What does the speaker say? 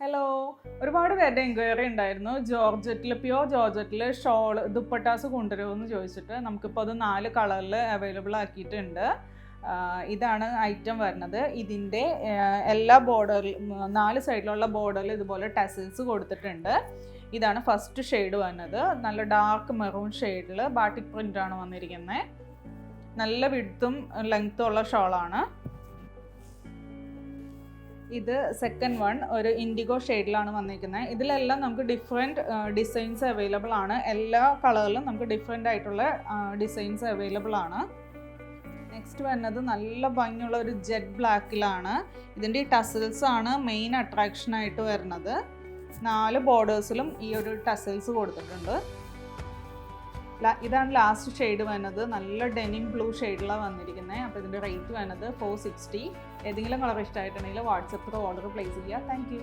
Hello, ഒരുപാട് പേരുടെ enquiry ഉണ്ടായിരുന്നു പ്യുവർ ജോർജറ്റിൽ ഷോൾ ദുപ്പട്ടാസ് കൊണ്ടുവരുമെന്ന് ചോദിച്ചിട്ട്. നമുക്കിപ്പോൾ അത് 4 കളറിൽ അവൈലബിൾ ആക്കിയിട്ടുണ്ട്. ഇതാണ് ഐറ്റം വരുന്നത്. ഇതിൻ്റെ എല്ലാ ബോർഡറിലും 4 സൈഡിലുള്ള ബോർഡറിൽ ഇതുപോലെ ടസിൽസ് കൊടുത്തിട്ടുണ്ട്. ഇതാണ് ഫസ്റ്റ് ഷെയ്ഡ് വന്നത്. നല്ല ഡാർക്ക് മെറൂൺ ഷെയ്ഡിൽ ബാട്ടിക് പ്രിൻ്റാണ് വന്നിരിക്കുന്നത്. നല്ല വിഡ്ത്തും ലെങ്ത്തും ഉള്ള ഷോളാണ്. ഇത് സെക്കൻഡ് വൺ, ഒരു ഇൻഡിഗോ ഷെയ്ഡിലാണ് വന്നിരിക്കുന്നത്. ഇതിലെല്ലാം നമുക്ക് ഡിഫറെൻറ്റ് ഡിസൈൻസ് അവൈലബിൾ ആണ്. എല്ലാ കളറിലും നമുക്ക് ഡിഫറെൻ്റ് ആയിട്ടുള്ള ഡിസൈൻസ് അവൈലബിൾ ആണ്. നെക്സ്റ്റ് വരുന്നത് നല്ല ഭംഗിയുള്ള ഒരു ജെറ്റ് ബ്ലാക്കിലാണ്. ഇതിൻ്റെ ഈ ടസിൽസ് ആണ് മെയിൻ അട്രാക്ഷനായിട്ട് വരുന്നത്. 4 ബോർഡേഴ്സിലും ഈ ഒരു ടസിൽസ് കൊടുത്തിട്ടുണ്ട്. ഇതാണ് ലാസ്റ്റ് ഷെയ്ഡ് വരുന്നത്. നല്ല ഡെനിം ബ്ലൂ ഷെയ്ഡിലാണ് വന്നിരിക്കുന്നത്. അപ്പോൾ ഇതിൻ്റെ റേറ്റ് വരുന്നത് 460. ഏതെങ്കിലും കളർ ഇഷ്ടമായിട്ടുണ്ടെങ്കിൽ വാട്സപ്പിൽ ഓർഡർ പ്ലേസ് ചെയ്യുക. Thank you.